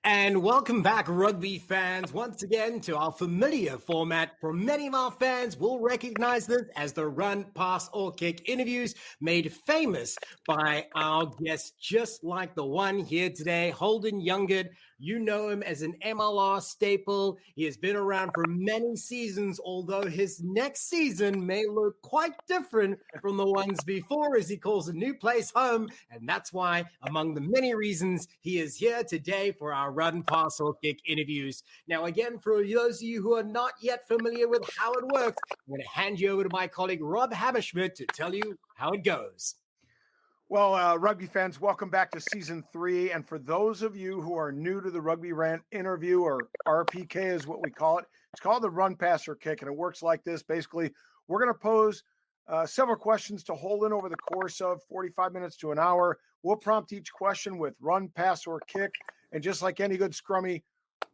And welcome back, rugby fans, once again to our familiar format. For many of our fans will recognize this as the run, pass, or kick interviews made famous by our guests, just like the one here today, Holden Yungert. You know him as an MLR staple. He has been around for many seasons, although his next season may look quite different from the ones before as he calls a new place home. And that's why, among the many reasons, he is here today for our run, pass, or kick interviews. Now, again, for those of you who are not yet familiar with how it works, I'm going to hand you over to my colleague, Rob Hammerschmidt, to tell you how it goes. Well, rugby fans, welcome back to season 3. And for those of you who are new to the Rugby Rant interview, or RPK is what we call it, it's called the run, pass, or kick. And it works like this. Basically, we're going to pose several questions to Holden over the course of 45 minutes to an hour. We'll prompt each question with run, pass, or kick. And just like any good scrummy,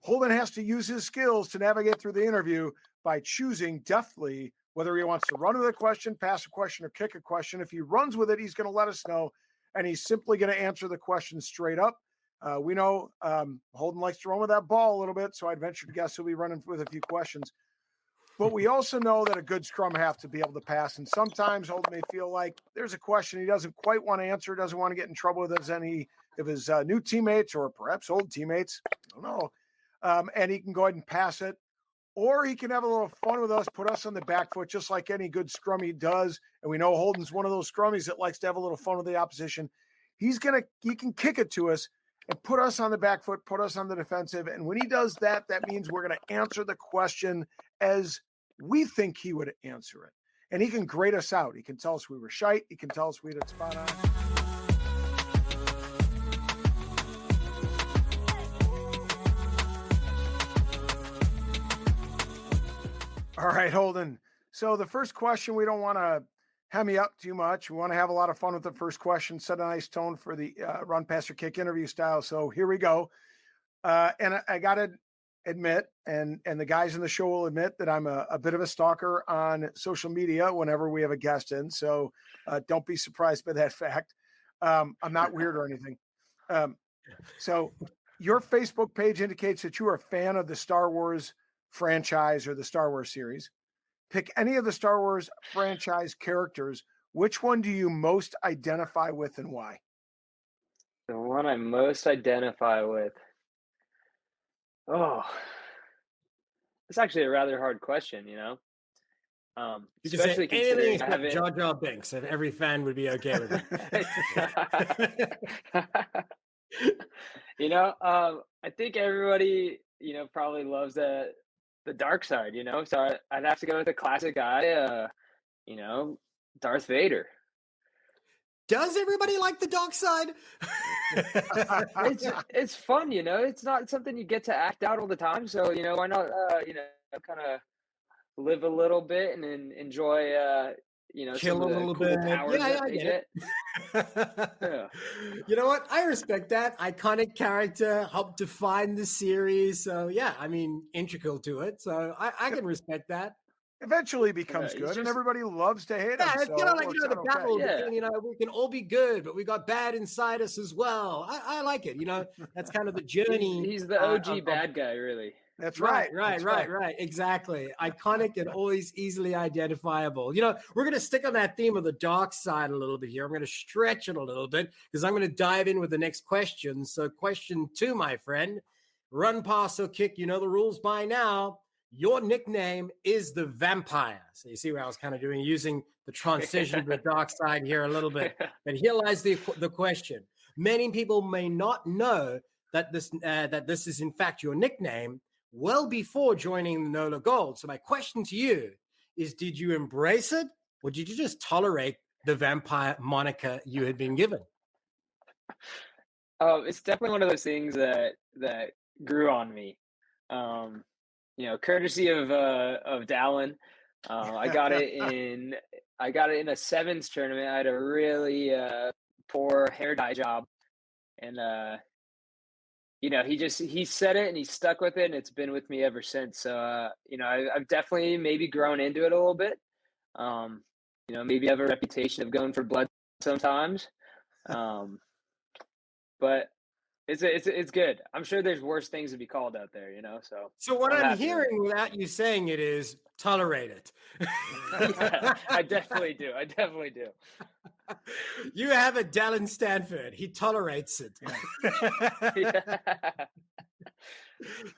Holden has to use his skills to navigate through the interview by choosing deftly whether he wants to run with a question, pass a question, or kick a question. If he runs with it, he's going to let us know, and he's simply going to answer the question straight up. We know Holden likes to run with that ball a little bit, so I'd venture to guess he'll be running with a few questions. But we also know that a good scrum half to be able to pass, and sometimes Holden may feel like there's a question he doesn't quite want to answer, doesn't want to get in trouble with any of his new teammates or perhaps old teammates. I don't know. And he can go ahead and pass it. Or he can have a little fun with us, put us on the back foot, just like any good scrummy does. And we know Holden's one of those scrummies that likes to have a little fun with the opposition. He can kick it to us and put us on the back foot, put us on the defensive. And when he does that, that means we're going to answer the question as we think he would answer it. And he can grade us out. He can tell us we were shite. He can tell us we did spot on. All right, Holden. So the first question, we don't want to hem you up too much. We want to have a lot of fun with the first question, set a nice tone for the run, pass, or kick interview style. So here we go. And I got to admit, and the guys in the show will admit that I'm a bit of a stalker on social media whenever we have a guest in. So don't be surprised by that fact. I'm not weird or anything. So your Facebook page indicates that you are a fan of the Star Wars franchise or the Star Wars series. Pick any of the Star Wars franchise characters. Which one do you most identify with and why? The one I most identify with. Oh, it's actually a rather hard question, you know. You can say anything except Jar Jar Binks, and every fan would be okay with it. You know, I think everybody, you know, probably loves the dark side, you know. So I'd have to go with the classic guy, you know, Darth Vader. Does everybody like the dark side? It's fun, you know. It's not something you get to act out all the time. So, you know, why not, you know, kind of live a little bit and enjoy, you know, kill some a of the little cool bit. powers Yeah, that I they get it. Yeah. You know what? I respect that. Iconic character, helped define the series. So, yeah, I mean, integral to it. So I can respect that. Eventually becomes good, and everybody loves to hate him. Yeah, it's kind of like, you know, the battle okay. between, you know, we can all be good, but we got bad inside us as well. I like it. You know, that's kind of the journey. He's the OG bad guy, really. That's right. right. Exactly. Iconic and always easily identifiable. You know, we're going to stick on that theme of the dark side a little bit here. I'm going to stretch it a little bit because I'm going to dive in with the next question. So question 2, my friend, run, pass, or kick. You know the rules by now. Your nickname is the Vampire. So you see where I was kind of using the transition to the dark side here a little bit. But here lies the question. Many people may not know that this is in fact your nickname well before joining the NOLA Gold. So my question to you is, did you embrace it, or did you just tolerate the Vampire moniker you had been given? It's definitely one of those things that grew on me. You know, courtesy of Dallin. I got it in a sevens tournament. I had a really poor hair dye job, and you know, he said it and he stuck with it, and it's been with me ever since. So you know, I've definitely maybe grown into it a little bit. You know, maybe I have a reputation of going for blood sometimes, but It's good. I'm sure there's worse things to be called out there, So what I'm I'm happy with it. hearing without you saying it is tolerate it. Yeah, I definitely do. I definitely do. You have a Dallin Stanford. He tolerates it. Yeah.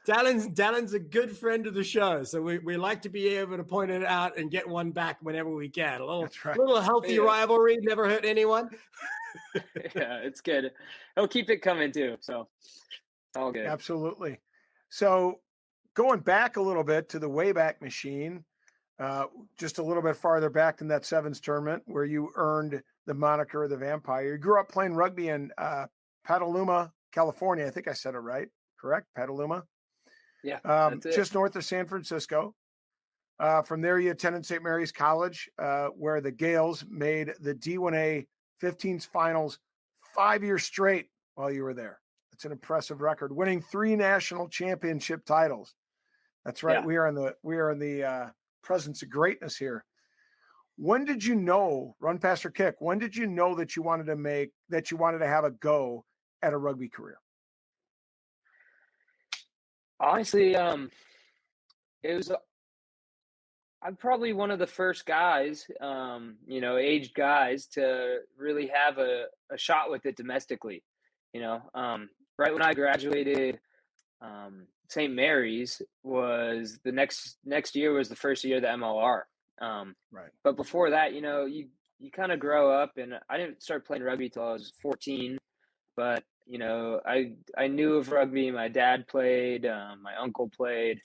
Dallin's a good friend of the show, so we like to be able to point it out and get one back whenever we can. That's right. Little healthy Yeah. rivalry, never hurt anyone. Yeah, it's good. He'll keep it coming too, so it's all good. Absolutely. So going back a little bit to the Wayback Machine, just a little bit farther back than that sevens tournament where you earned the moniker of the Vampire. You grew up playing rugby in Petaluma, California. I think I said it right. Correct? Petaluma? Yeah, that's it. Just north of San Francisco. From there, you attended St. Mary's College, where the Gales made the D1A 15s finals 5 years straight while you were there. That's an impressive record, winning 3 national championship titles. That's right. Yeah. We are in the presence of greatness here. When did you know, run, pass, or kick? When did you know that you wanted to have a go at a rugby career? Honestly, it was. I'm probably one of the first guys, aged guys to really have a shot with it domestically. Right when I graduated, St. Mary's was the next year was the first year of the MLR. Right. But before that, you kind of grow up, and I didn't start playing rugby till I was 14. But I knew of rugby. My dad played, my uncle played,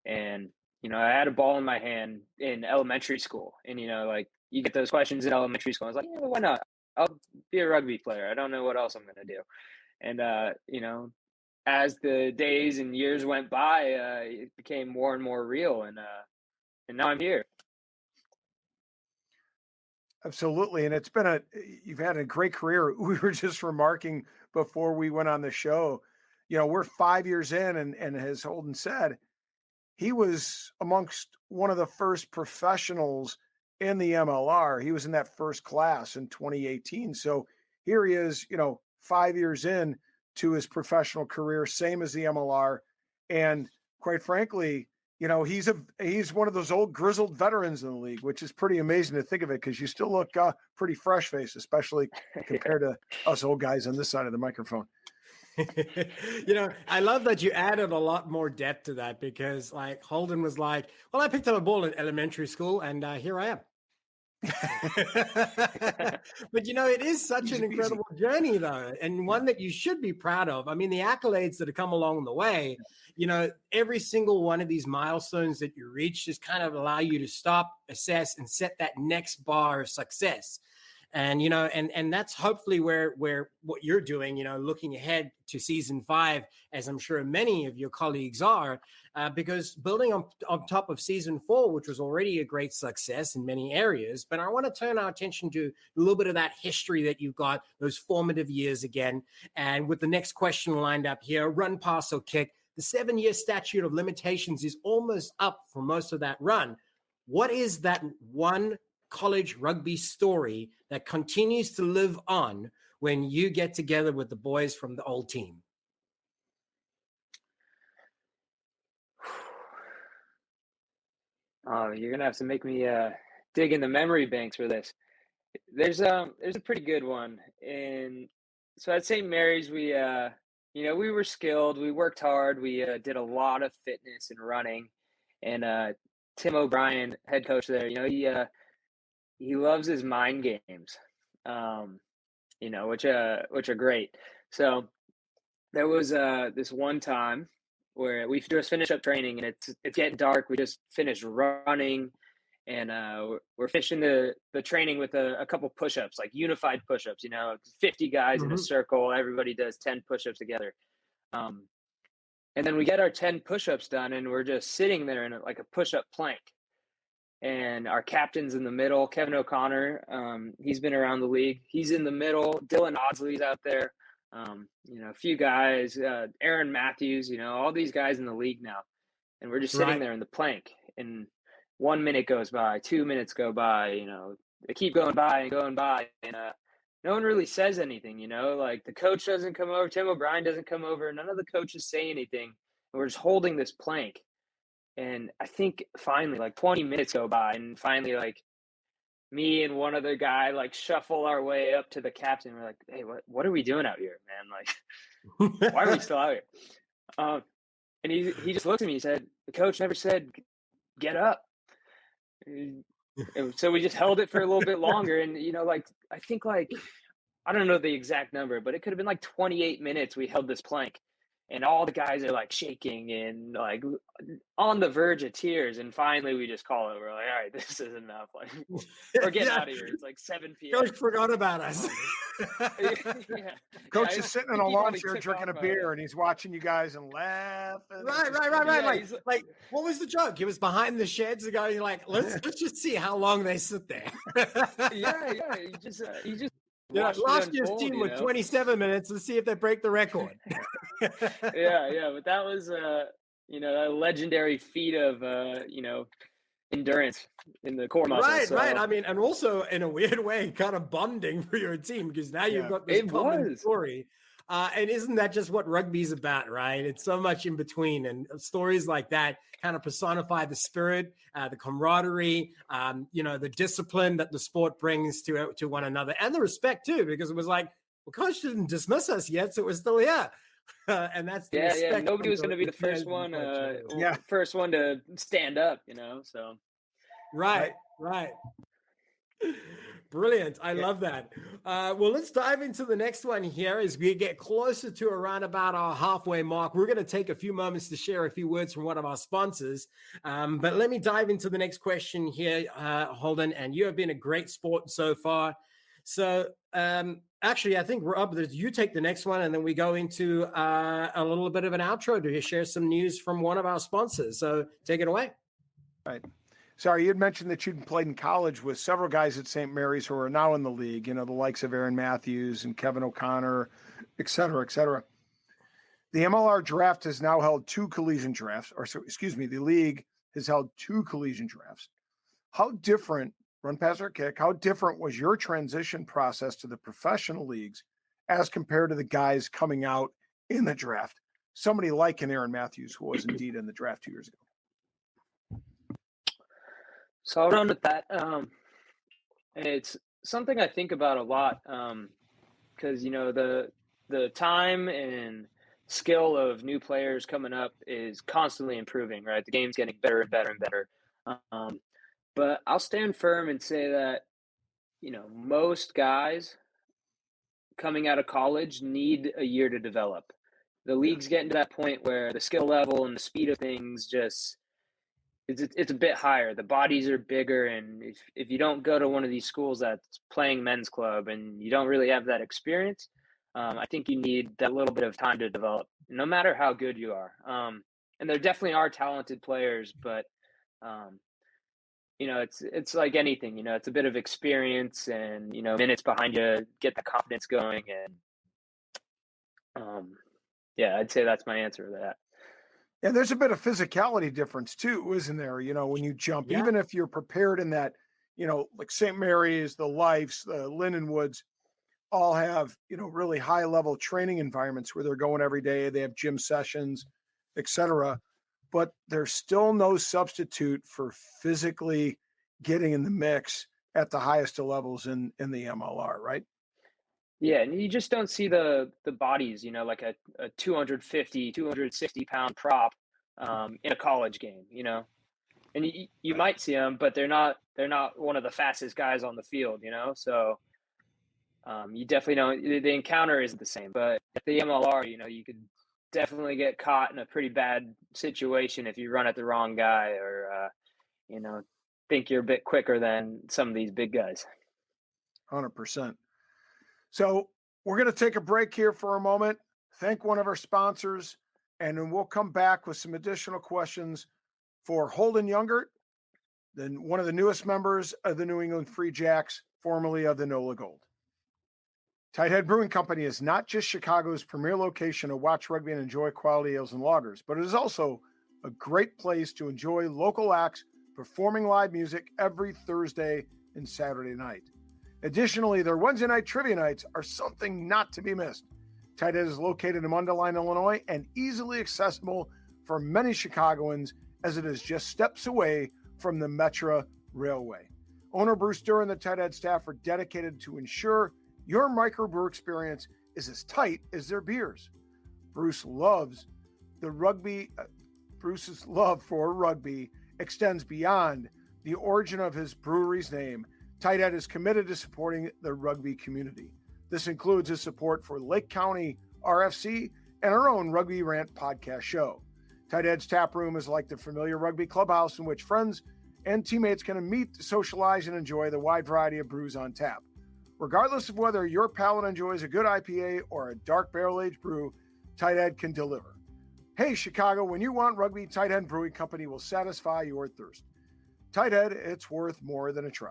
and I had a ball in my hand in elementary school. And like you get those questions in elementary school. I was like, why not? I'll be a rugby player. I don't know what else I'm going to do. And as the days and years went by, it became more and more real. And now I'm here. Absolutely. And you've had a great career. We were just remarking before we went on the show, we're 5 years in, and as Holden said, he was amongst one of the first professionals in the MLR. He was in that first class in 2018. So here he is, 5 years in to his professional career, same as the MLR. And quite frankly, he's one of those old grizzled veterans in the league, which is pretty amazing to think of it, because you still look pretty fresh faced, especially compared to us old guys on this side of the microphone. I love that you added a lot more depth to that, because like Holden was like, well, I picked up a ball in elementary school and here I am. But it is such an incredible journey though, and one that you should be proud of. I mean, the accolades that have come along the way, every single one of these milestones that you reach just kind of allow you to stop, assess, and set that next bar of success. And and that's hopefully where what you're doing, looking ahead to season 5, as I'm sure many of your colleagues are, because building on top of season 4, which was already a great success in many areas. But I want to turn our attention to a little bit of that history that you've got, those formative years again. And with the next question lined up here, run, pass, or kick, the 7-year statute of limitations is almost up for most of that run. What is that one college rugby story that continues to live on when you get together with the boys from the old team? Oh, you're gonna have to make me dig in the memory banks for this. There's a pretty good one. And so at St. Mary's, we we were skilled, we worked hard, we did a lot of fitness and running. And Tim O'Brien, head coach there, he loves his mind games, which are great. So there was this one time where we just finished up training, and it's getting dark. We just finished running, and we're finishing the training with a couple push-ups, like unified push-ups. 50 guys in a circle. Everybody does 10 push-ups together. And then we get our 10 push-ups done, and we're just sitting there in like a push-up plank. And our captain's in the middle, Kevin O'Connor. He's been around the league. He's in the middle. Dylan Audsley's out there. A few guys, Aaron Matthews, all these guys in the league now. And we're just sitting there in the plank. And 1 minute goes by, 2 minutes go by, they keep going by and going by. And no one really says anything, like the coach doesn't come over, Tim O'Brien doesn't come over, none of the coaches say anything. And we're just holding this plank. And I think finally, like 20 minutes go by, and finally, like me and one other guy, like shuffle our way up to the captain. We're like, hey, what are we doing out here, man? Like, why are we still out here? And he just looked at me. He said, the coach never said, get up. And so we just held it for a little bit longer. And, like, I think like, I don't know the exact number, but it could have been like 28 minutes we held this plank. And all the guys are like shaking and like on the verge of tears. And finally we just call it. We're like, all right, this is enough. Like, we're getting out of here. It's like 7 p.m. Coach forgot about us. Coach is sitting in a lawn chair drinking a beer and he's watching you guys and laughing. Right. Like, what was the joke? He was behind the sheds going like, let's just see how long they sit there. yeah. He just last year's team with 27 minutes. Let's see if they break the record. yeah. But that was, a legendary feat of, endurance in the core muscle. Right. I mean, and also in a weird way, kind of bonding for your team because now you've got this common story. And isn't that just what rugby's about, right? It's so much in between, and stories like that kind of personify the spirit, the camaraderie, the discipline that the sport brings to one another, and the respect too, because it was like, well, coach didn't dismiss us yet, so we're still here. And that's the respect. Yeah. Nobody was going to be the first one, first one to stand up, so. Right. Brilliant. I love that. Well, let's dive into the next one here as we get closer to around about our halfway mark. We're going to take a few moments to share a few words from one of our sponsors. But let me dive into the next question here, Holden, and you have been a great sport so far. So actually, I think, Rob, you take the next one, and then we go into a little bit of an outro to share some news from one of our sponsors. So take it away. Right. Sorry, you had mentioned that you'd played in college with several guys at St. Mary's who are now in the league, the likes of Aaron Matthews and Kevin O'Connor, et cetera, et cetera. The MLR draft has now held two collegiate drafts, the league has held two collegiate drafts. How different, run, pass, or kick, how different was your transition process to the professional leagues as compared to the guys coming out in the draft? Somebody like an Aaron Matthews, who was indeed in the draft 2 years ago. So I'll run with that. It's something I think about a lot because, the time and skill of new players coming up is constantly improving, right? The game's getting better and better and better. But I'll stand firm and say that, most guys coming out of college need a year to develop. The league's getting to that point where the skill level and the speed of things just – it's a bit higher. The bodies are bigger, and if you don't go to one of these schools that's playing men's club and you don't really have that experience, I think you need that little bit of time to develop, no matter how good you are. And there definitely are talented players, but it's like anything. It's a bit of experience and minutes behind you get the confidence going, and I'd say that's my answer to that. Yeah, there's a bit of physicality difference too, isn't there? When you jump, even if you're prepared in that, like St. Mary's, the Lifes, the Lindenwoods, all have, really high level training environments where they're going every day. They have gym sessions, et cetera. But there's still no substitute for physically getting in the mix at the highest of levels in the MLR, right? Yeah, and you just don't see the bodies, like a 250, 260 pound prop in a college game, and you might see them, but they're not one of the fastest guys on the field, so you definitely don't, the encounter isn't the same. But at the MLR, you could definitely get caught in a pretty bad situation if you run at the wrong guy or, think you're a bit quicker than some of these big guys. 100%. So we're going to take a break here for a moment, thank one of our sponsors, and then we'll come back with some additional questions for Holden Yungert, then one of the newest members of the New England Freejacks, formerly of the NOLA Gold. Tighthead Brewing Company is not just Chicago's premier location to watch rugby and enjoy quality ales and lagers, but it is also a great place to enjoy local acts performing live music every Thursday and Saturday night. Additionally, their Wednesday night trivia nights are something not to be missed. Tight Head is located in Mundelein, Illinois, and easily accessible for many Chicagoans as it is just steps away from the Metra Railway. Owner Bruce Durr and the Tight Head staff are dedicated to ensure your microbrew experience is as tight as their beers. Bruce's love for rugby extends beyond the origin of his brewery's name. Tight Head is committed to supporting the rugby community. This includes his support for Lake County RFC and our own Rugby Rant podcast show. Tight Head's tap room is like the familiar rugby clubhouse in which friends and teammates can meet, socialize, and enjoy the wide variety of brews on tap. Regardless of whether your palate enjoys a good IPA or a dark barrel-aged brew, Tight Head can deliver. Hey, Chicago, when you want rugby, Tight Head Brewing Company will satisfy your thirst. Tight Head, it's worth more than a try.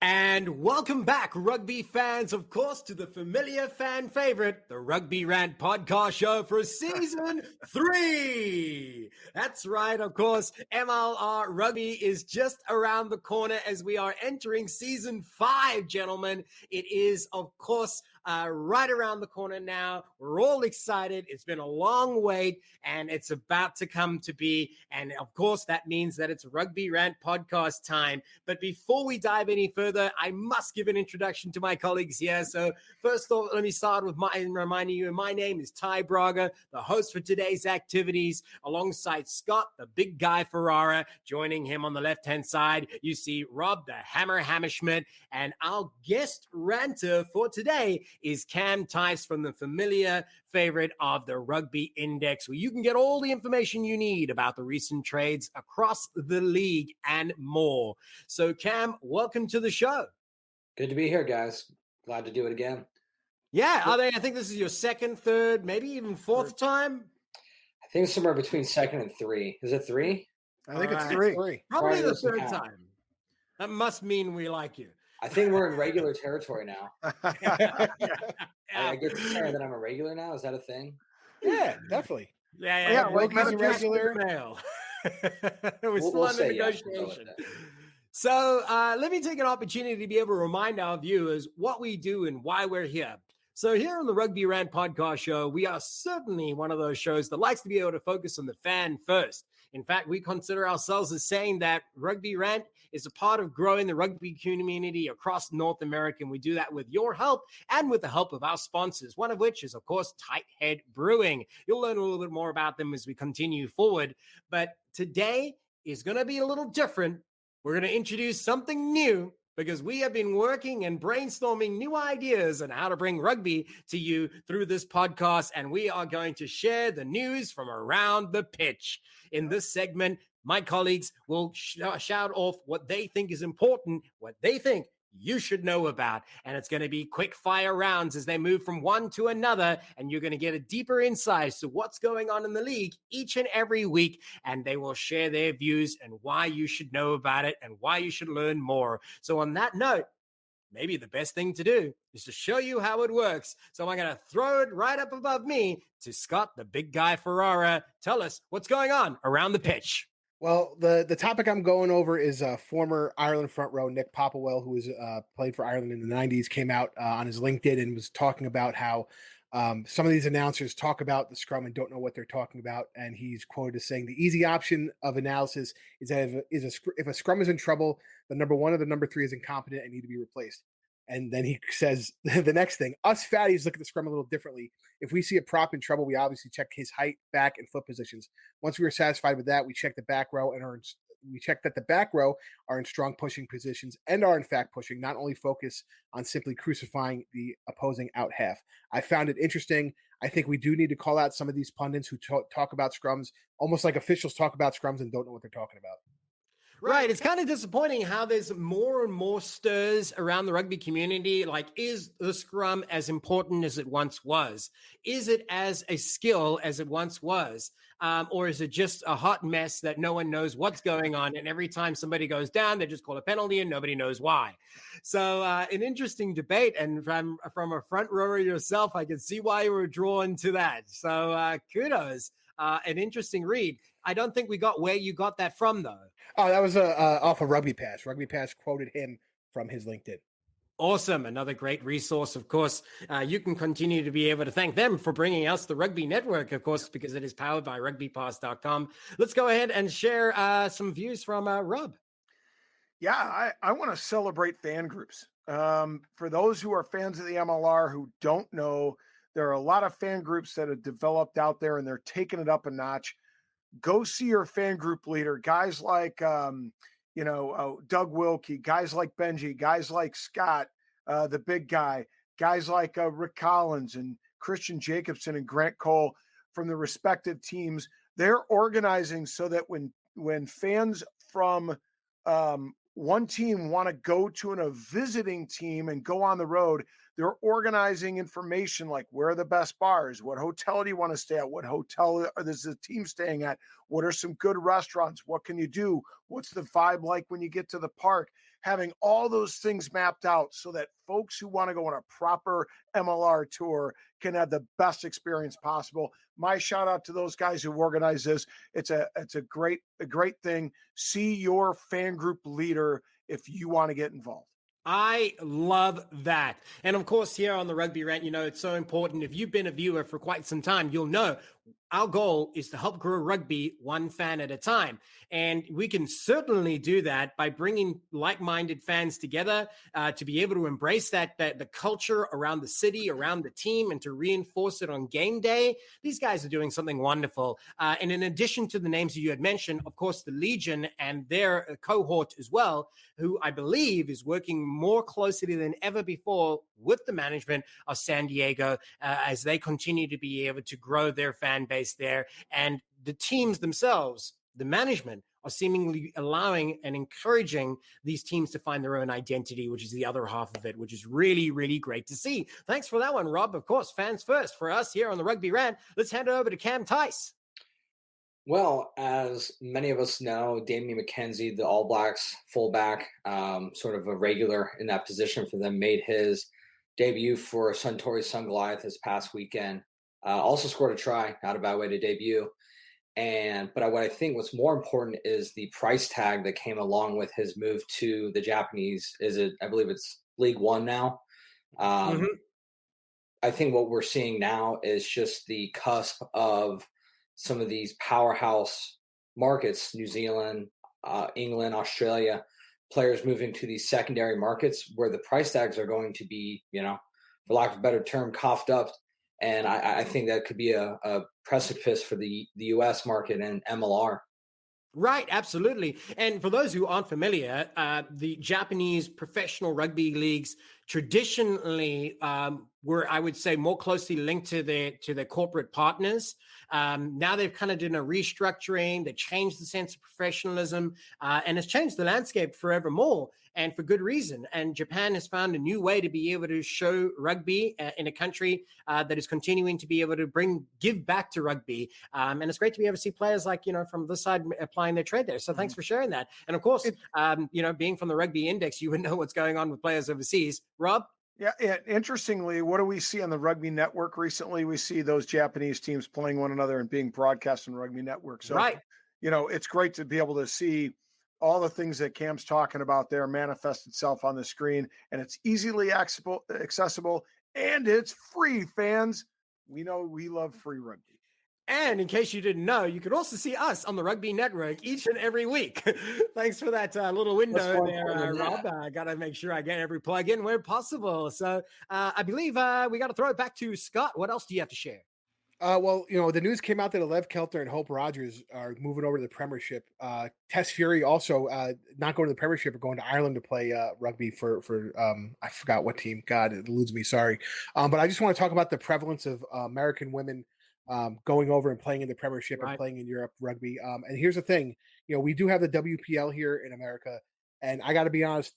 And welcome back, rugby fans, of course, to the familiar fan favorite, the Rugby Rant podcast show for season 3. That's right, of course, MLR Rugby is just around the corner as we are entering season 5, gentlemen. It is, of course, right around the corner now. We're all excited. It's been a long wait, and it's about to come to be. And of course, that means that it's Rugby Rant podcast time. But before we dive any further, I must give an introduction to my colleagues here. So first off, let me start with reminding you, my name is Ty Braga, the host for today's activities, alongside Scott, the big guy Ferrara. Joining him on the left-hand side, you see Rob, the Hammer Hammerschmidt, and our guest ranter for today is Cam Tice from the familiar favorite of the Rugby Index, where you can get all the information you need about the recent trades across the league and more. So, Cam, welcome to the show. Good to be here, guys. Glad to do it again. Yeah, I think this is your second, third, maybe even fourth time. I think it's somewhere between second and 3. Is it 3? I think it's 3. Probably the third time. That must mean we like you. I think we're in regular territory now. I get to say that I'm a regular now. Is that a thing? Yeah, definitely. Yeah. Wilkie's a regular. It was still under negotiation. So let me take an opportunity to be able to remind our viewers what we do and why we're here. So here on the Rugby Rant podcast show, we are certainly one of those shows that likes to be able to focus on the fan first. In fact, we consider ourselves as saying that Rugby Rant is a part of growing the rugby community across North America, and we do that with your help and with the help of our sponsors, one of which is, of course, Tight Head Brewing. You'll learn a little bit more about them as we continue forward, but today is going to be a little different. We're going to introduce something new because we have been working and brainstorming new ideas on how to bring rugby to you through this podcast, and we are going to share the news from around the pitch. In this segment, my colleagues will shout off what they think is important, what they think you should know about, and it's going to be quick fire rounds as they move from one to another, and you're going to get a deeper insight to what's going on in the league each and every week, and they will share their views and why you should know about it and why you should learn more. So on that note, maybe the best thing to do is to show you how it works. So I'm going to throw it right up above me to Scott, the big guy Ferrara. Tell us what's going on around the pitch. Well, the topic I'm going over is former Ireland front row Nick Popplewell, who was played for Ireland in the 90s, came out on his LinkedIn and was talking about how some of these announcers talk about the scrum and don't know what they're talking about. And he's quoted as saying the easy option of analysis is that if a scrum is in trouble, the number 1 or the number 3 is incompetent and need to be replaced. And then he says the next thing, us fatties look at the scrum a little differently. If we see a prop in trouble, we obviously check his height, back, and foot positions. Once we are satisfied with that, we check the back row we check that the back row are in strong pushing positions and are in fact pushing, not only focus on simply crucifying the opposing out half. I found it interesting. I think we do need to call out some of these pundits who talk about scrums, almost like officials talk about scrums and don't know what they're talking about. Right. It's kind of disappointing how there's more and more stirs around the rugby community. Like, is the scrum as important as it once was? Is it as a skill as it once was? Or is it just a hot mess that no one knows what's going on? And every time somebody goes down, they just call a penalty and nobody knows why. So an interesting debate. And from a front rower yourself, I can see why you were drawn to that. So kudos. An interesting read. I don't think we got where you got that from, though. Oh, that was off of Rugby Pass. Rugby Pass quoted him from his LinkedIn. Awesome. Another great resource, of course. You can continue to be able to thank them for bringing us the Rugby Network, of course, because it is powered by rugbypass.com. Let's go ahead and share some views from Rob. Yeah, I want to celebrate fan groups. For those who are fans of the MLR who don't know, there are a lot of fan groups that have developed out there and they're taking it up a notch. Go see your fan group leader, guys like, Doug Wilkie, guys like Benji, guys like Scott, the big guy, guys like Rick Collins and Christian Jacobson and Grant Cole from the respective teams. They're organizing so that when fans from one team want to go to a visiting team and go on the road, they're organizing information like where are the best bars, what hotel do you want to stay at, what hotel is the team staying at, what are some good restaurants, what can you do, what's the vibe like when you get to the park, having all those things mapped out so that folks who want to go on a proper MLR tour can have the best experience possible. My shout out to those guys who organize this. It's a great thing. See your fan group leader if you want to get involved. I love that. And of course, here on the Rugby Rant, it's so important. If you've been a viewer for quite some time, you'll know our goal is to help grow rugby one fan at a time. And we can certainly do that by bringing like-minded fans together to be able to embrace the culture around the city, around the team, and to reinforce it on game day. These guys are doing something wonderful. And in addition to the names that you had mentioned, of course, the Legion and their cohort as well, who I believe is working more closely than ever before with the management of San Diego as they continue to be able to grow their fan base there. And the teams themselves, the management, are seemingly allowing and encouraging these teams to find their own identity, which is the other half of it, which is really, really great to see. Thanks for that one, Rob. Of course, fans first for us here on the Rugby Rant. Let's hand it over to Cam Tice. Well, as many of us know, Damian McKenzie, the All Blacks fullback, sort of a regular in that position for them, made his debut for Suntory Sun Goliath this past weekend. Also scored a try, not a bad way to debut. But what I think what's more important is the price tag that came along with his move to the Japanese. I believe it's League One now. I think what we're seeing now is just the cusp of some of these powerhouse markets, New Zealand, England, Australia, players moving to these secondary markets where the price tags are going to be, for lack of a better term, coughed up. And I think that could be a precipice for the U.S. market and MLR. Right, absolutely. And for those who aren't familiar, the Japanese professional rugby leagues traditionally were, I would say, more closely linked to their corporate partners. Now they've kind of done a restructuring. They changed the sense of professionalism, and it's changed the landscape forevermore, and for good reason. And Japan has found a new way to be able to show rugby in a country that is continuing to be able to give back to rugby. And it's great to be able to see players like, from this side applying their trade there. So thanks for sharing that. And of course, being from the Rugby Index, you would know what's going on with players overseas. Rob? Yeah. Interestingly, what do we see on the Rugby Network recently? We see those Japanese teams playing one another and being broadcast on Rugby Network. So, right. It's great to be able to see all the things that Cam's talking about there manifest itself on the screen, and it's easily accessible, and it's free, fans. We know we love free rugby. And in case you didn't know, you could also see us on the Rugby Network each and every week. Thanks for that little window there, Rob. I got to make sure I get every plug in where possible. So I believe we got to throw it back to Scott. What else do you have to share? The news came out that Alev Kelter and Hope Rogers are moving over to the Premiership. Tess Fury also not going to the Premiership, but going to Ireland to play rugby for I forgot what team. God, it eludes me. Sorry. But I just want to talk about the prevalence of American women going over and playing in the Premiership Right. and playing in Europe rugby. And here's the thing, we do have the WPL here in America, and I got to be honest,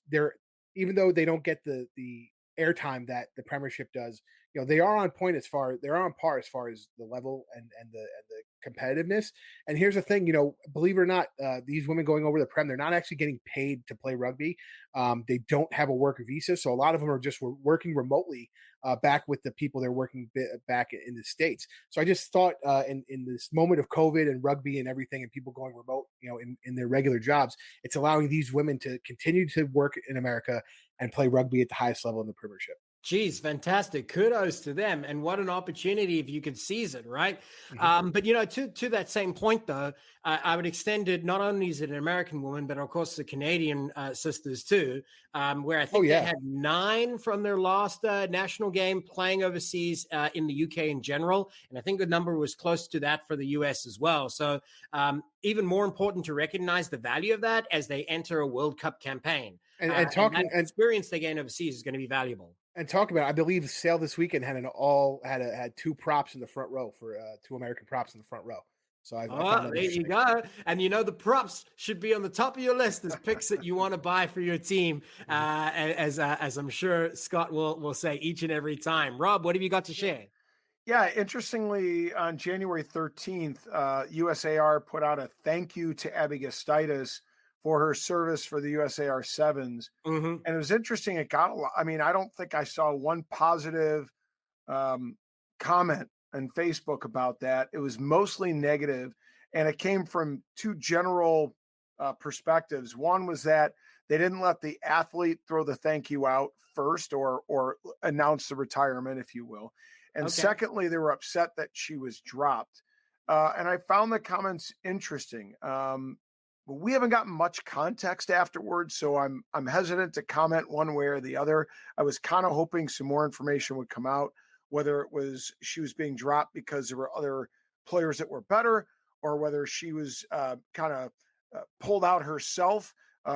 even though they don't get the airtime that the Premiership does, they are on par as far as the level and the competitiveness. And here's the thing, believe it or not, these women going over the Prem, they're not actually getting paid to play rugby. They don't have a work visa, so a lot of them are just working remotely back with the people they're working back in the States. So I just thought in this moment of COVID and rugby and everything and people going remote, in their regular jobs, it's allowing these women to continue to work in America and play rugby at the highest level in the Premiership. Geez, fantastic. Kudos to them. And what an opportunity if you could seize it, right? Mm-hmm. But, to that same point, though, I would extend it, not only is it an American woman, but of course the Canadian sisters too, where I think they had 9 from their last national game playing overseas in the UK in general. And I think the number was close to that for the US as well. So even more important to recognize the value of that as they enter a World Cup campaign. And that experience they gain overseas is going to be valuable. And talk about, I believe Sale this weekend had 2 props in the front row for 2 American props in the front row. So there you go. And the props should be on the top of your list as picks that you want to buy for your team, as I'm sure Scott will say each and every time. Rob, what have you got to share? Yeah, interestingly, on January 13th, USAR put out a thank you to Abby Gustaitis for her service for the USAR Sevens. Mm-hmm. And it was interesting. It got a lot. I mean, I don't think I saw one positive comment on Facebook about that. It was mostly negative, and it came from 2 general perspectives. One was that they didn't let the athlete throw the thank you out first or announce the retirement, if you will. And secondly, they were upset that she was dropped. And I found the comments interesting. But we haven't gotten much context afterwards, so I'm hesitant to comment one way or the other. I was kind of hoping some more information would come out, whether it was she was being dropped because there were other players that were better, or whether she was kind of pulled out herself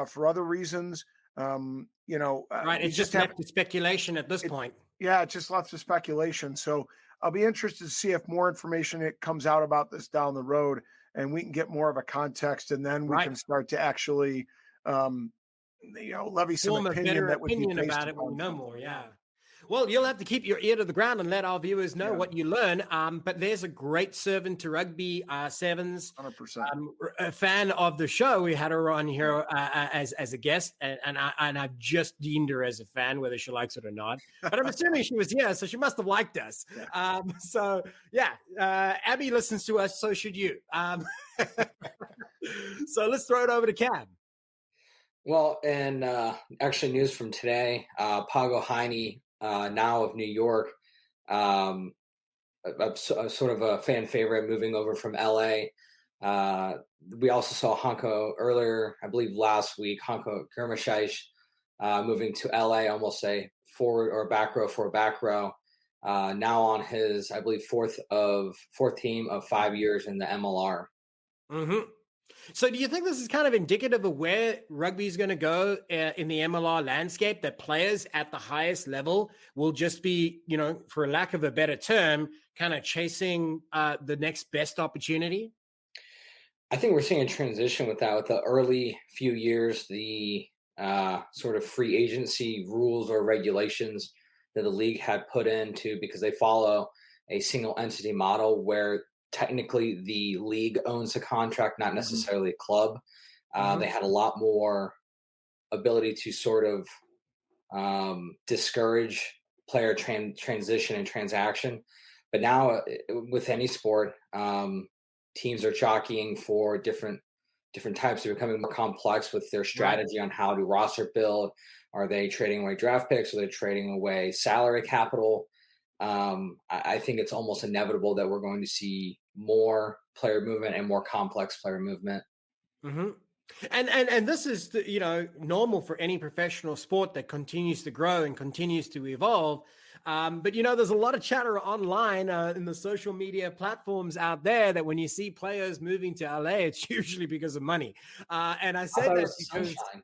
for other reasons. Right, it's just left to speculation at this point. Yeah, it just left to speculation. So I'll be interested to see if more information comes out about this down the road, and we can get more of a context, and then we can start to actually, levy some opinion that would be based about it when we know more. Yeah. Well, you'll have to keep your ear to the ground and let our viewers know what you learn. But there's a great servant to Rugby Sevens, 100%. A fan of the show. We had her on here as a guest, and I've just deemed her as a fan, whether she likes it or not. But I'm assuming she was here, so she must have liked us. Abby listens to us, so should you. So let's throw it over to Cam. Well, and actually news from today, Pago Heine, now of New York, a sort of a fan favorite moving over from LA. We also saw Hanko earlier, I believe last week, Hanko Germashaish moving to LA, almost a forward or back row for a back row. Now on his, I believe, fourth team of 5 years in the MLR. Mm-hmm. So do you think this is kind of indicative of where rugby is going to go in the MLR landscape, that players at the highest level will just be, for lack of a better term, kind of chasing the next best opportunity? I think we're seeing a transition with that. With the early few years, the sort of free agency rules or regulations that the league had put into, because they follow a single entity model where technically the league owns the contract, not necessarily a club. They had a lot more ability to sort of discourage player transition and transaction. But now with any sport, teams are jockeying for different types. They're becoming more complex with their strategy on how to roster build. Are they trading away draft picks? Are they trading away salary capital? I think it's almost inevitable that we're going to see more player movement and more complex player movement. Mm-hmm. And this is normal for any professional sport that continues to grow and continues to evolve. But there's a lot of chatter online in the social media platforms out there that when you see players moving to LA, it's usually because of money. And I said that because sunshine.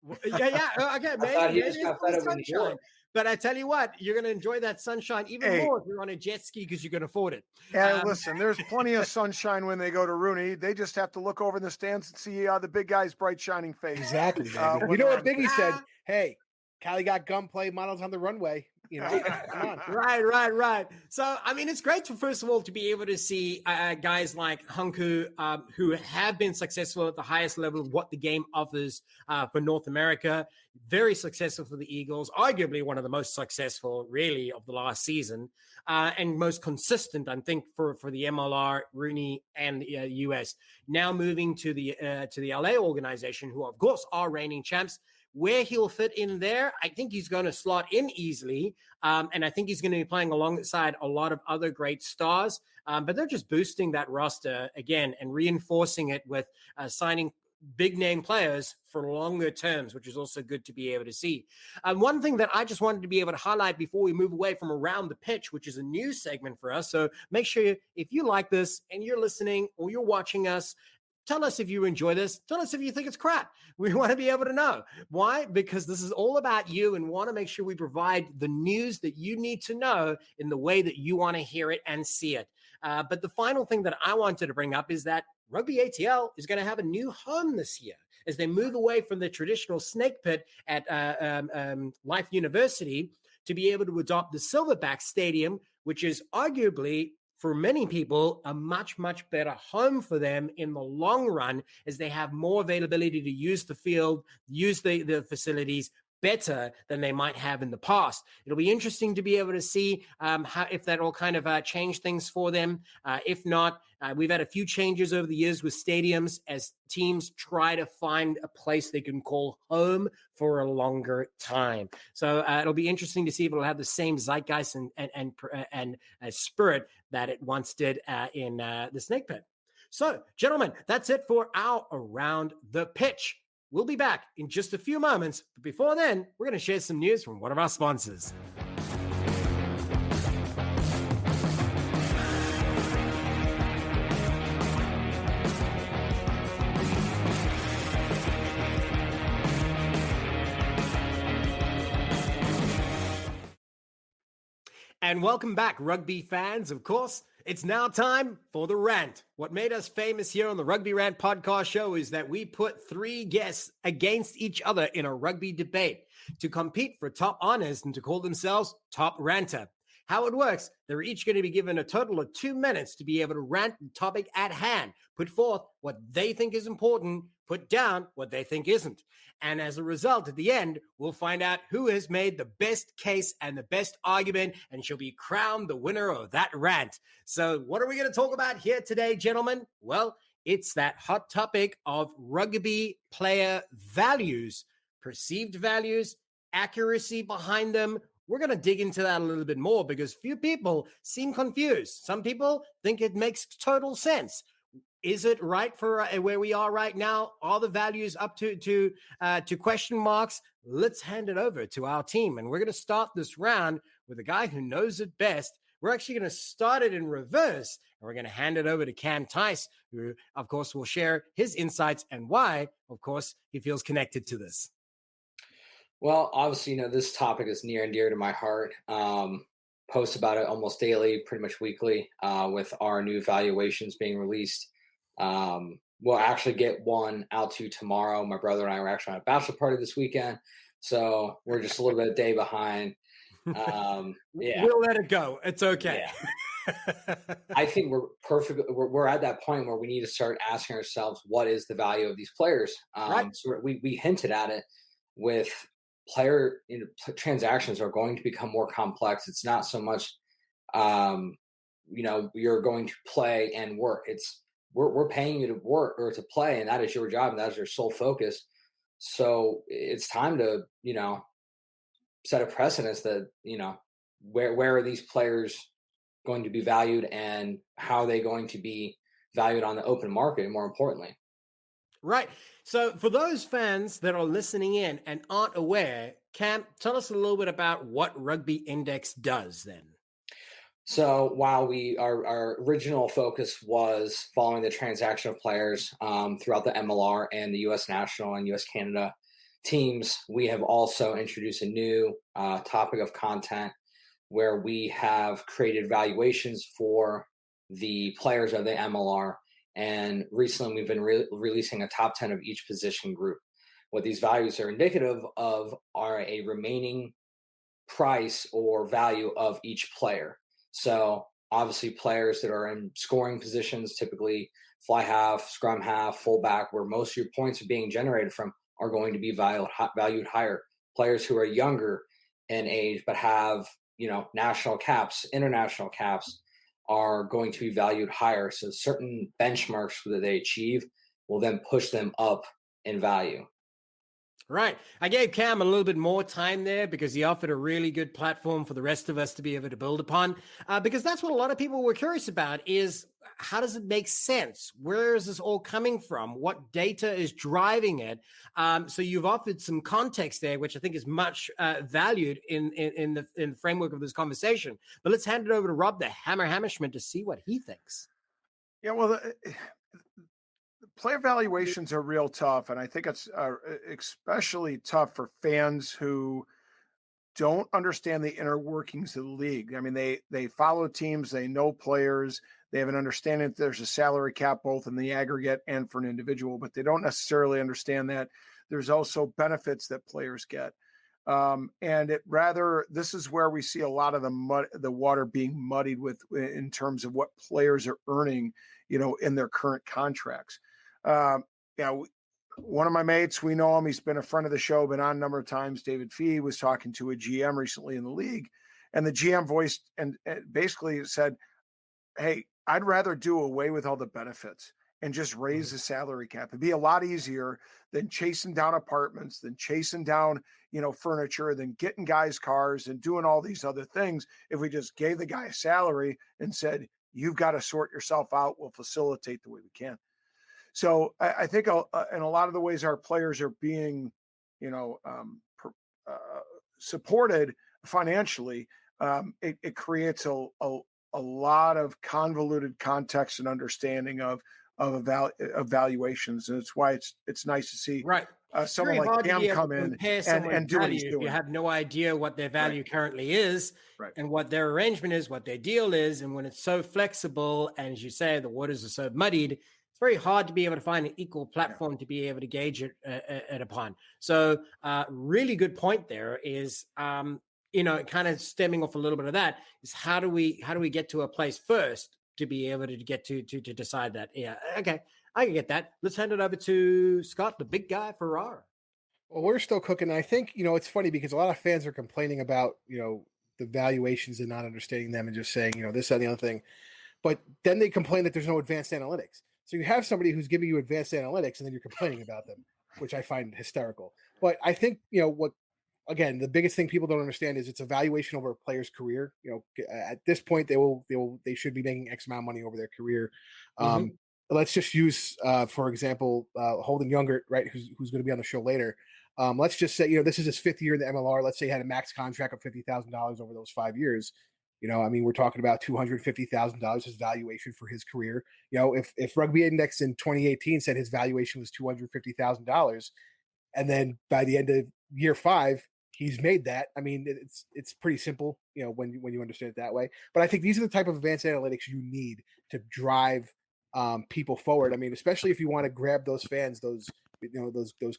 Okay, maybe it's sunshine. But I tell you what, you're going to enjoy that sunshine even more if you're on a jet ski because you can afford it. And listen, there's plenty of sunshine when they go to Rooney. They just have to look over in the stands and see the big guy's bright shining face. Exactly. You know what Biggie said? Hey, Cali got gunplay models on the runway. You know, come on. Right. So, I mean, it's great to, first of all, to be able to see guys like Hunku who have been successful at the highest level of what the game offers for North America. Very successful for the Eagles, arguably one of the most successful, really, of the last season, and most consistent, I think, for the MLR, Rooney, and the US. Now moving to the LA organization, who, of course, are reigning champs. Where he'll fit in there, I think he's going to slot in easily. And I think he's going to be playing alongside a lot of other great stars. But they're just boosting that roster again and reinforcing it with signing big name players for longer terms, which is also good to be able to see. One thing that I just wanted to be able to highlight before we move away from Around the Pitch, which is a new segment for us. So make sure if you like this and you're listening or you're watching us, tell us if you enjoy this. Tell us if you think it's crap. We want to be able to know. Why? Because this is all about you and want to make sure we provide the news that you need to know in the way that you want to hear it and see it. But the final thing that I wanted to bring up is that Rugby ATL is going to have a new home this year as they move away from the traditional snake pit at Life University to be able to adopt the Silverback Stadium, which is arguably, for many people, a much, much better home for them in the long run as they have more availability to use the field, use the facilities better than they might have in the past. It'll be interesting to be able to see how if that will kind of change things for them. If not, we've had a few changes over the years with stadiums as teams try to find a place they can call home for a longer time. So it'll be interesting to see if it'll have the same zeitgeist and spirit that it once did in the Snake Pit. So, gentlemen, that's it for our Around the Pitch. We'll be back in just a few moments, but before then, we're going to share some news from one of our sponsors. And welcome back, rugby fans, of course. It's now time for the rant. What made us famous here on the Rugby Rant podcast show is that we put three guests against each other in a rugby debate to compete for top honors and to call themselves top ranter. How it works, they're each going to be given a total of 2 minutes to be able to rant the topic at hand, put forth what they think is important, put down what they think isn't. And as a result, at the end, we'll find out who has made the best case and the best argument, and she'll be crowned the winner of that rant. So what are we going to talk about here today, gentlemen? Well, it's that hot topic of rugby player values, perceived values, accuracy behind them. We're going to dig into that a little bit more because few people seem confused. Some people think it makes total sense. Is it right for where we are right now? Are the values up to question marks? Let's hand it over to our team. And we're going to start this round with a guy who knows it best. We're actually going to start it in reverse, and we're going to hand it over to Cam Tice, who, of course, will share his insights and why, of course, he feels connected to this. Well, obviously, this topic is near and dear to my heart. Post about it almost daily, pretty much weekly, with our new valuations being released. We'll actually get one out to tomorrow. My brother and I were actually on a bachelor party this weekend, so we're just a little bit a day behind. Yeah, we'll let it go. It's okay. Yeah. I think we're perfect. We're at that point where we need to start asking ourselves, what is the value of these players? Right. So we hinted at it with player transactions are going to become more complex. It's not so much, you're going to play and work. It's we're paying you to work or to play, and that is your job and that is your sole focus. So it's time to, set a precedence that, where are these players going to be valued and how are they going to be valued on the open market, more importantly. Right. So for those fans that are listening in and aren't aware, Cam, tell us a little bit about what Rugby Index does then. So while our original focus was following the transaction of players throughout the MLR and the U.S. National and U.S. Canada teams, we have also introduced a new topic of content where we have created valuations for the players of the MLR. And recently we've been releasing a top 10 of each position group. What these values are indicative of are a remaining price or value of each player. So obviously players that are in scoring positions, typically fly half, scrum half, fullback, where most of your points are being generated from, are going to be valued higher. Players who are younger in age but have, national caps, international caps, are going to be valued higher. So certain benchmarks that they achieve will then push them up in value. Right. I gave Cam a little bit more time there because he offered a really good platform for the rest of us to be able to build upon. Because that's what a lot of people were curious about is how does it make sense? Where is this all coming from? What data is driving it? So you've offered some context there, which I think is much valued in the framework of this conversation. But let's hand it over to Rob, the Hammerschmidt, to see what he thinks. Yeah, well, player valuations are real tough, and I think it's especially tough for fans who don't understand the inner workings of the league. I mean, they follow teams, they know players, they have an understanding that there's a salary cap both in the aggregate and for an individual, but they don't necessarily understand that there's also benefits that players get. And this is where we see a lot of the water being muddied in terms of what players are earning, in their current contracts. One of my mates, we know him. He's been a friend of the show, been on a number of times. David Fee was talking to a GM recently in the league, and the GM voiced and basically said, "Hey, I'd rather do away with all the benefits and just raise the salary cap. It'd be a lot easier than chasing down apartments, than chasing down, furniture, than getting guys cars and doing all these other things. If we just gave the guy a salary and said, you've got to sort yourself out, we'll facilitate the way we can." So I think in a lot of the ways our players are being, supported financially, it creates a lot of convoluted context and understanding of valuations, and it's why it's nice to see someone like Cam come in and do what he's doing. You have no idea what their value currently is, and what their arrangement is, what their deal is, and when it's so flexible, and as you say, the waters are so muddied, it's very hard to be able to find an equal platform to be able to gauge it upon. So, really good point there is, kind of stemming off a little bit of that is how do we get to a place first to be able to get to decide that? Yeah, okay, I can get that. Let's hand it over to Scott, the big guy, Ferrara. Well, we're still cooking. I think, it's funny because a lot of fans are complaining about, the valuations and not understanding them and just saying, this, that, and the other thing. But then they complain that there's no advanced analytics. So you have somebody who's giving you advanced analytics and then you're complaining about them, which I find hysterical. But I think, again, the biggest thing people don't understand is it's a valuation over a player's career. At this point, they should be making X amount of money over their career. Let's just use, for example, Holden Yungert, right, who's going to be on the show later. Let's just say, this is his 5th year in the MLR. Let's say he had a max contract of $50,000 over those 5 years. We're talking about $250,000 his valuation for his career. If Rugby Index in 2018 said his valuation was $250,000, and then by the end of year 5, he's made that. I mean, it's pretty simple, when you understand it that way. But I think these are the type of advanced analytics you need to drive people forward. I mean, especially if you want to grab those fans, those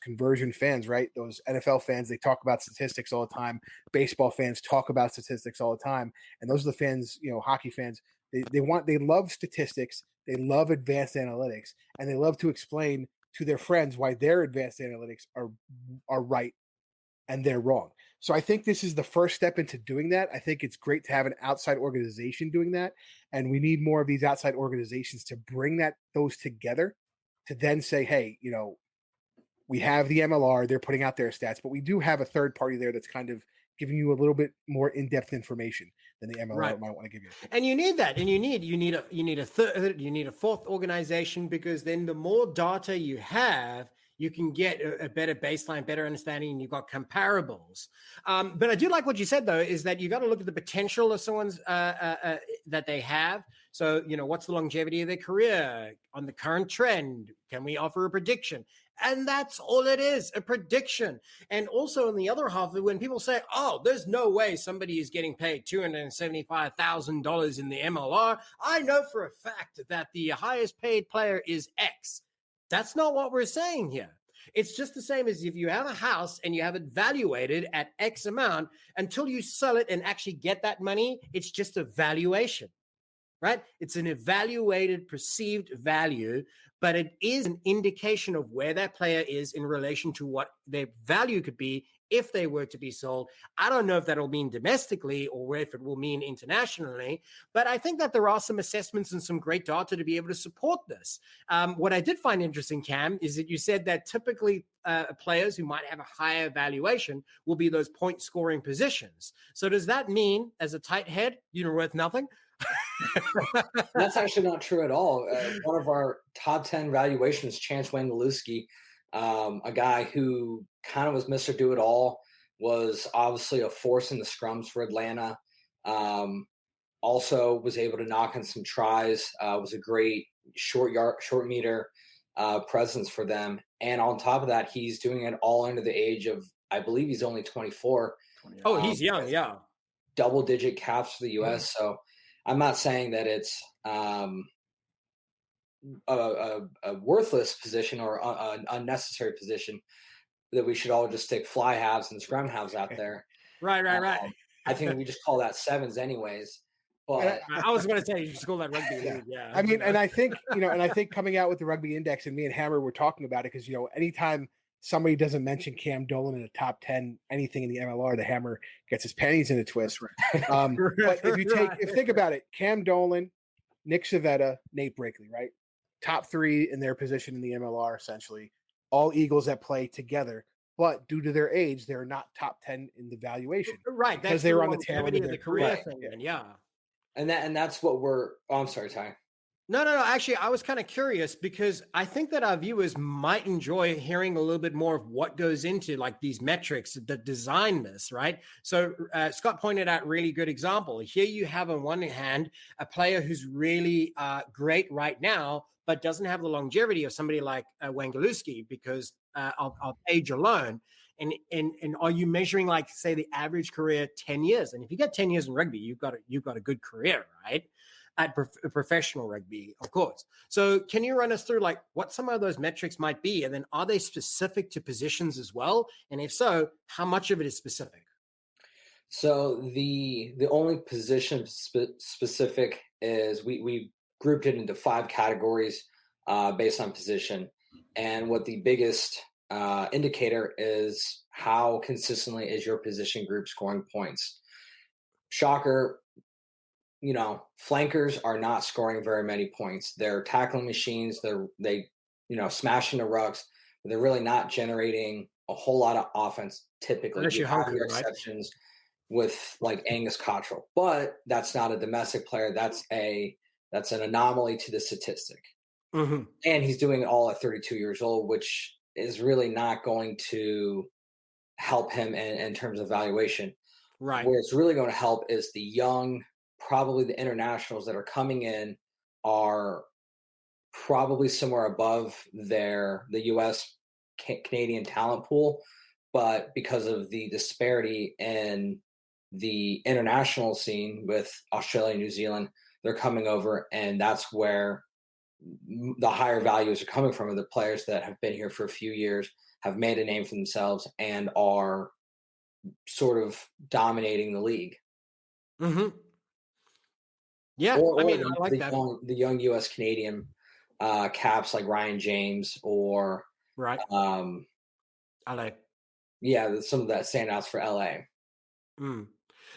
conversion fans, right? Those NFL fans, they talk about statistics all the time. Baseball fans talk about statistics all the time. And those are the fans, hockey fans, they love statistics. They love advanced analytics, and they love to explain to their friends why their advanced analytics are right and they're wrong. So I think this is the first step into doing that. I think it's great to have an outside organization doing that. And we need more of these outside organizations to bring those together to then say, hey, we have the MLR, they're putting out their stats, but we do have a third party there that's kind of giving you a little bit more in-depth information than the MLR might want to give you. And you need that. And you need a third, you need a fourth organization, because then the more data you have, you can get a better baseline, better understanding, and you've got comparables. But I do like what you said, though, is that you got to look at the potential of someone's that they have. So, what's the longevity of their career on the current trend? Can we offer a prediction? And that's all it is, a prediction. And also on the other half, when people say, oh, there's no way somebody is getting paid $275,000 in the MLR, I know for a fact that the highest paid player is X. That's not what we're saying here. It's just the same as if you have a house and you have it valuated at X amount, until you sell it and actually get that money, it's just a valuation, right? It's an evaluated perceived value, but it is an indication of where that player is in relation to what their value could be if they were to be sold. I don't know if that'll mean domestically or if it will mean internationally, but I think that there are some assessments and some great data to be able to support this. What I did find interesting, Cam, is that you said that typically players who might have a higher valuation will be those point scoring positions. So does that mean, as a tight head, you're worth nothing? That's actually not true at all. One of our top 10 valuations, Chance Wangalewski, a guy who kind of was Mr. Do-It-All, was obviously a force in the scrums for Atlanta. Also was able to knock in some tries, was a great short meter presence for them. And on top of that, he's doing it all under the age of, I believe he's only 24. Oh, he's young, yeah. Double-digit caps for the U.S., So I'm not saying that it's a worthless position or an unnecessary position, that we should all just stick fly halves and scrum halves out there. Right. I think we just call that sevens anyways. But I was going to say, you just call that rugby league. Yeah. I mean, and I think, coming out with the Rugby Index, and me and Hammer were talking about it, because, anytime somebody doesn't mention Cam Dolan in the top 10, anything in the MLR, the Hammer gets his panties in a twist. But think about it, Cam Dolan, Nick Civetta, Nate Brakely, right? Top 3 in their position in the MLR, essentially. All Eagles that play together, but due to their age, they're not top 10 in the valuation. Right. Because they were on the tail end of the career right. thing. Yeah. And that's what I'm sorry, Ty. No. Actually, I was kind of curious, because I think that our viewers might enjoy hearing a little bit more of what goes into like these metrics that design this, right? So Scott pointed out really good example. Here you have on one hand a player who's really great right now, but doesn't have the longevity of somebody like Wangalewski because of age alone. And are you measuring, like, say, the average career 10 years? And if you get 10 years in rugby, you've got a good career, right? At professional rugby, of course. So can you run us through like what some of those metrics might be? And then are they specific to positions as well? And if so, how much of it is specific? So the only position specific is we grouped it into 5 categories based on position. And what the biggest indicator is, how consistently is your position group scoring points? Shocker, flankers are not scoring very many points. They're tackling machines. They smashing the rucks. But they're really not generating a whole lot of offense typically. Unless you're hungry, your exceptions with like Angus Cottrell, but that's not a domestic player. That's an anomaly to the statistic. Mm-hmm. And he's doing it all at 32 years old, which is really not going to help him in terms of valuation. Right. Where it's really going to help is the young, probably the internationals that are coming in are probably somewhere above the U.S. Canadian talent pool, but because of the disparity in the international scene with Australia and New Zealand, they're coming over, and that's where the higher values are coming from, are the players that have been here for a few years, have made a name for themselves, and are sort of dominating the league. Mm-hmm. Yeah, I like that. The young U.S. Canadian caps like Ryan James or right. LA. Yeah, some of that standouts for LA.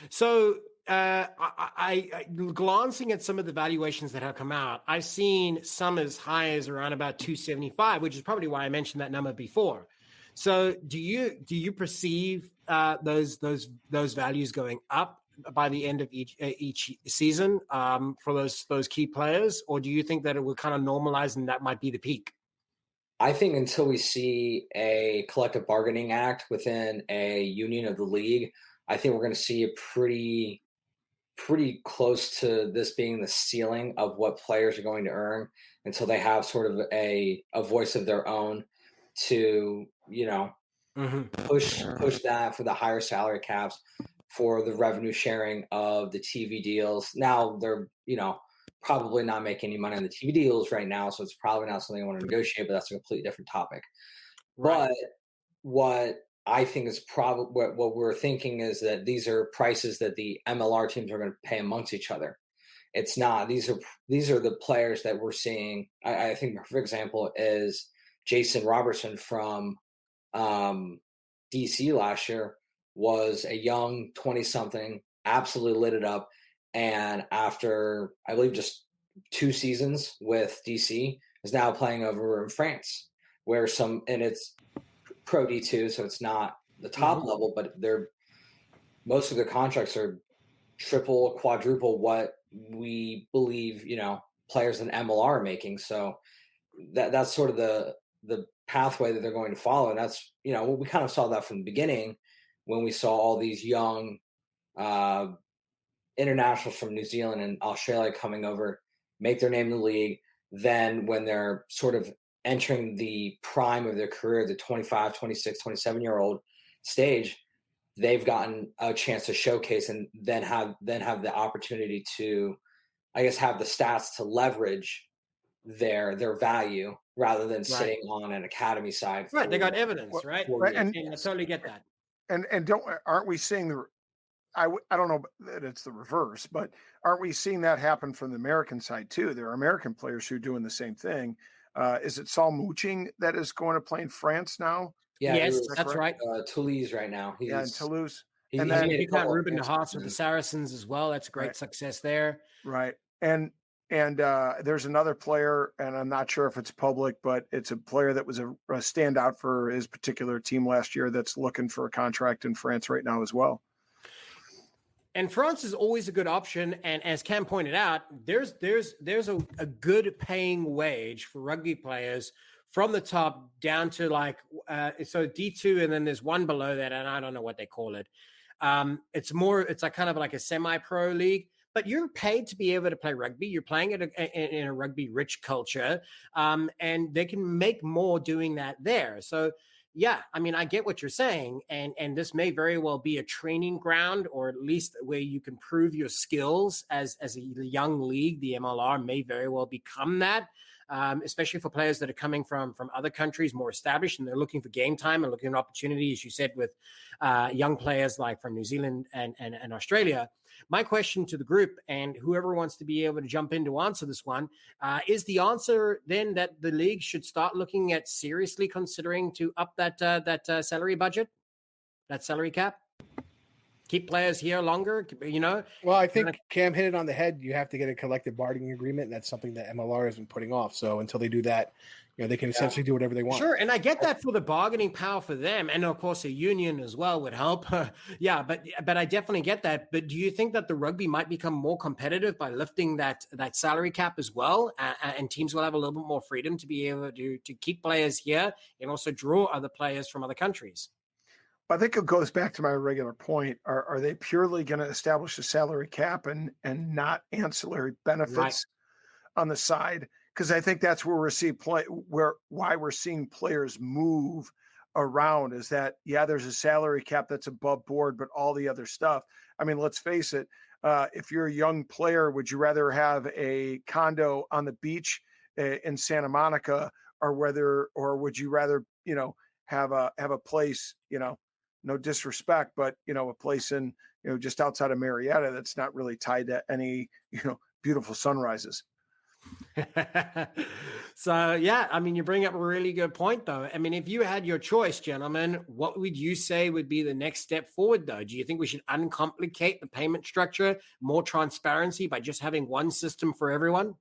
So I glancing at some of the valuations that have come out, I've seen some as high as around about 275, which is probably why I mentioned that number before. So do you perceive those values going up by the end of each season for those key players, or do you think that it will kind of normalize and that might be the peak? I think until we see a collective bargaining act within a union of the league, I think we're going to see a pretty close to this being the ceiling of what players are going to earn until they have sort of a voice of their own to, push that for the higher salary caps, for the revenue sharing of the TV deals. Now they're, probably not making any money on the TV deals right now, so it's probably not something I want to negotiate, but that's a completely different topic. Right. But what I think is probably what we're thinking is that these are prices that the MLR teams are going to pay amongst each other. It's not. These are the players that we're seeing. I think, for example, is Jason Robertson from DC last year was a young 20-something, absolutely lit it up. And after, I believe, just 2 seasons with DC, is now playing over in France, where and it's Pro D2, so it's not the top level, but most of their contracts are triple, quadruple what we believe, players in MLR are making. So that's sort of the pathway that they're going to follow. And that's, we kind of saw that from the beginning when we saw all these young internationals from New Zealand and Australia coming over, make their name in the league. Then when they're sort of entering the prime of their career, the 25, 26, 27-year-old stage, they've gotten a chance to showcase and then have the opportunity to, I guess, have the stats to leverage their value rather than sitting on an academy side. Right. They got evidence, right? And I totally get that. And aren't we seeing I don't know that it's the reverse, but aren't we seeing that happen from the American side too? There are American players who are doing the same thing. Is it Saul Mouching that is going to play in France now? Yeah, yes, that's right. Toulouse right now. He's in Toulouse. And then he got Ruben de Haas with the Saracens as well. That's a great success there. Right. And there's another player, and I'm not sure if it's public, but it's a player that was a standout for his particular team last year that's looking for a contract in France right now as well. And France is always a good option. And as Cam pointed out, there's a good paying wage for rugby players from the top down to so D2, and then there's one below that, and I don't know what they call it. It's like kind of like a semi-pro league, but you're paid to be able to play rugby. You're playing in a rugby-rich culture, and they can make more doing that there. So, yeah, I mean, I get what you're saying, and this may very well be a training ground, or at least where you can prove your skills as a young league. The MLR may very well become that, especially for players that are coming from other countries more established, and they're looking for game time and looking at opportunity, as you said, with young players like from New Zealand and Australia. My question to the group, and whoever wants to be able to jump in to answer this one, is the answer then that the league should start looking at seriously considering to up that salary budget, that salary cap? Keep players here longer, Well, I think Cam hit it on the head. You have to get a collective bargaining agreement, and that's something that MLR has been putting off. So until they do that, they can essentially do whatever they want. Sure, and I get that for the bargaining power for them, and of course a union as well would help. Yeah, but I definitely get that. But do you think that the rugby might become more competitive by lifting that salary cap as well, and teams will have a little bit more freedom to be able to keep players here and also draw other players from other countries? I think it goes back to my regular point. Are they purely going to establish a salary cap and not ancillary benefits on the side? Because I think that's where why we're seeing players move around is that, there's a salary cap that's above board, but all the other stuff. I mean, let's face it. If you're a young player, would you rather have a condo on the beach in Santa Monica, or would you rather, have a place, no disrespect, but, a place in, just outside of Marietta that's not really tied to any, beautiful sunrises. So, yeah, I mean, you bring up a really good point, though. I mean, if you had your choice, gentlemen, what would you say would be the next step forward, though? Do you think we should uncomplicate the payment structure, more transparency by just having one system for everyone?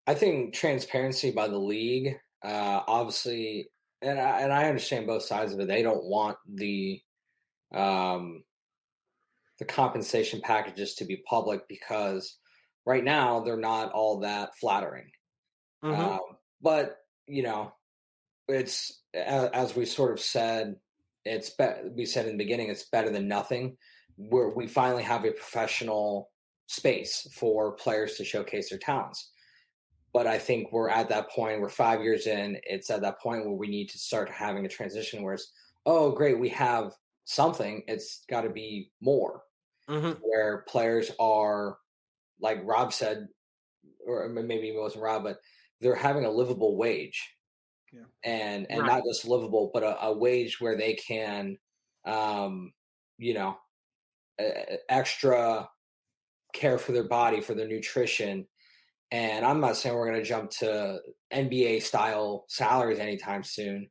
I think transparency by the league, obviously, and I understand both sides of it. They don't want the compensation packages to be public because right now they're not all that flattering. But it's as we sort of said, we said in the beginning, it's better than nothing. We finally have a professional space for players to showcase their talents. But I think we're at that point, we're 5 years in, it's at that point where we need to start having a transition where it's, oh, great, we have something. It's got to be more, where players are, like Rob said, or maybe it wasn't Rob, but they're having a livable wage. Yeah. And right. Not just livable, but a wage where they can, extra care for their body, for their nutrition. And I'm not saying we're going to jump to NBA style salaries anytime soon,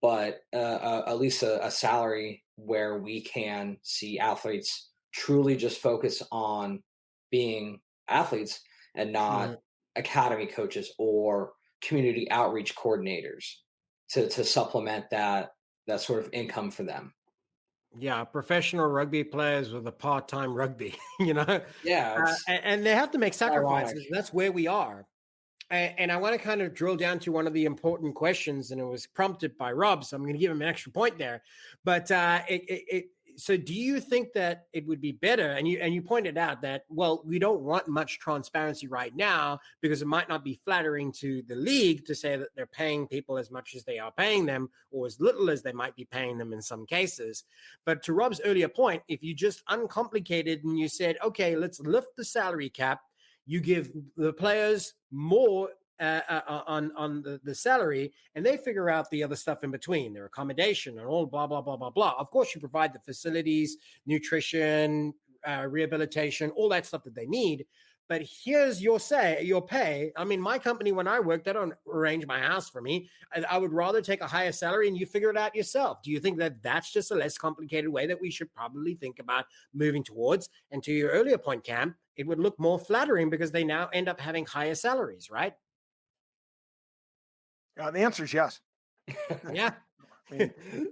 but at least a salary where we can see athletes truly just focus on being athletes and not academy coaches or community outreach coordinators to supplement that sort of income for them. Yeah, professional rugby players with a part-time rugby, Yeah. And they have to make sacrifices. Ironic. That's where we are. And I want to kind of drill down to one of the important questions, and it was prompted by Rob, so I'm going to give him an extra point there. But so do you think that it would be better? And you pointed out that, well, we don't want much transparency right now because it might not be flattering to the league to say that they're paying people as much as they are paying them or as little as they might be paying them in some cases. But to Rob's earlier point, if you just uncomplicated and you said, okay, let's lift the salary cap, you give the players more on the salary, and they figure out the other stuff in between, their accommodation and all blah, blah, blah, blah, blah. Of course, you provide the facilities, nutrition, rehabilitation, all that stuff that they need. But here's your pay. I mean, my company, when I work, they don't arrange my house for me. I would rather take a higher salary and you figure it out yourself. Do you think that that's just a less complicated way that we should probably think about moving towards? And to your earlier point, Cam, it would look more flattering because they now end up having higher salaries, right? The answer is yes. Yeah.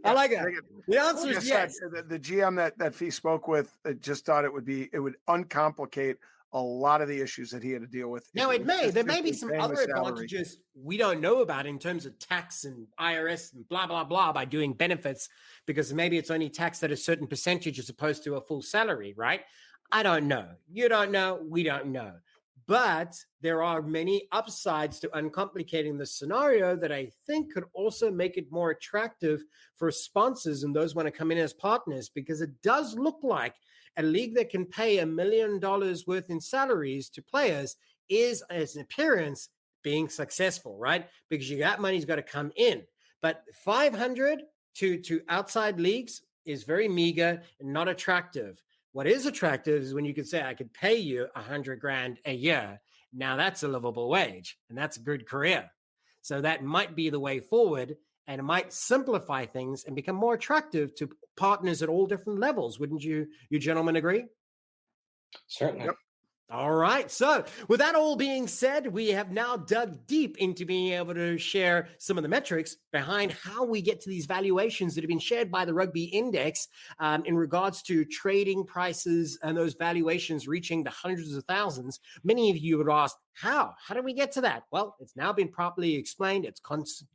I like it. The answer is yes. The GM that Fee spoke with just thought it would uncomplicate a lot of the issues that he had to deal with. Now there may be some other advantages we don't know about in terms of tax and IRS and blah, blah, blah by doing benefits, because maybe it's only taxed at a certain percentage as opposed to a full salary, right? I don't know. You don't know. We don't know. But there are many upsides to uncomplicating the scenario that I think could also make it more attractive for sponsors and those who want to come in as partners, because it does look like a league that can pay $1 million worth in salaries to players is, as an appearance, being successful, right? Because that money's got to come in. But 500 to outside leagues is very meager and not attractive. What is attractive is when you can say, I could pay you $100,000 a year. Now that's a livable wage and that's a good career. So that might be the way forward, and it might simplify things and become more attractive to partners at all different levels. Wouldn't you gentlemen agree? Certainly. Yep. All right. So with that all being said, we have now dug deep into being able to share some of the metrics behind how we get to these valuations that have been shared by the Rugby Index in regards to trading prices and those valuations reaching the hundreds of thousands. Many of you would ask, how do we get to that? Well, it's now been properly explained. It's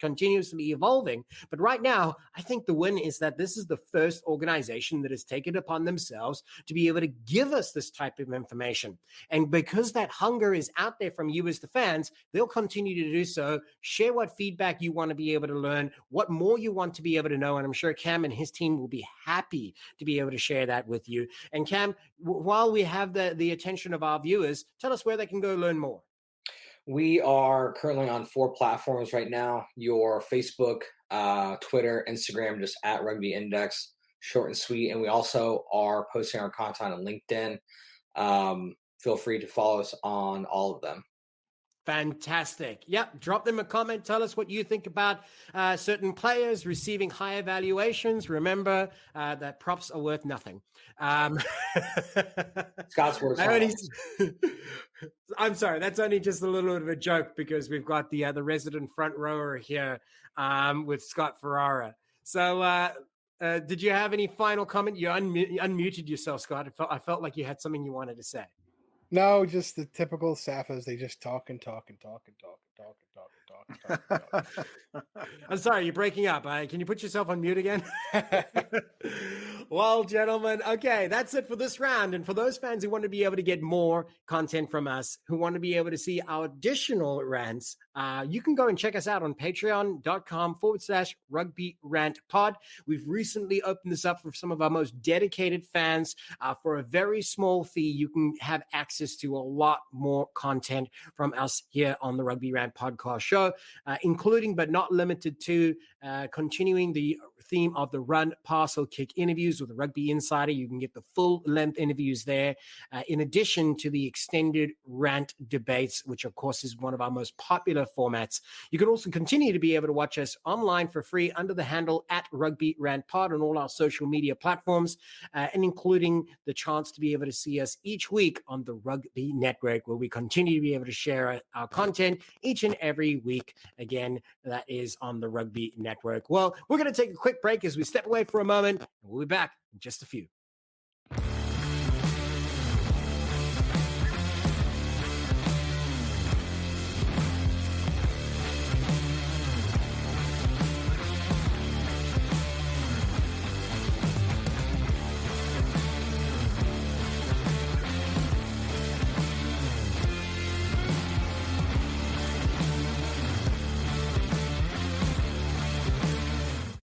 continuously evolving. But right now, I think the win is that this is the first organization that has taken it upon themselves to be able to give us this type of information. And because that hunger is out there from you as the fans, they'll continue to do so. Share what feedback you want to be able to learn, what more you want to be able to know. And I'm sure Cam and his team will be happy to be able to share that with you. And Cam, while we have the attention of our viewers, tell us where they can go learn more. We are currently on 4 platforms right now: your Facebook, Twitter, Instagram, just at Rugby Index, short and sweet. And we also are posting our content on LinkedIn. Feel free to follow us on all of them. Fantastic. Yep. Drop them a comment. Tell us what you think about certain players receiving higher valuations. Remember that props are worth nothing. Scott's words. I'm sorry. That's only just a little bit of a joke because we've got the resident front rower here with Scott Ferrara. So did you have any final comment? You unmuted yourself, Scott. I felt like you had something you wanted to say. No, just the typical Sappos. They just talk and talk and talk and talk. I'm sorry, you're breaking up. Can you put yourself on mute again? Well, gentlemen, okay, that's it for this round. And for those fans who want to be able to get more content from us, who want to be able to see our additional rants, you can go and check us out on patreon.com/Rugby Rant Pod. We've recently opened this up for some of our most dedicated fans. For a very small fee, you can have access to a lot more content from us here on the Rugby Rant podcast show, including but not limited to continuing the theme of the run, pass, or kick interviews with the Rugby Insider. You can get the full length interviews there, in addition to the extended rant debates, which of course is one of our most popular formats. You can also continue to be able to watch us online for free under the handle at Rugby Rant Pod on all our social media platforms, and including the chance to be able to see us each week on the Rugby Network, where we continue to be able to share our content each and every week. Again, that is on the Rugby Network. Well, we're going to take a quick break as we step away for a moment, and we'll be back in just a few.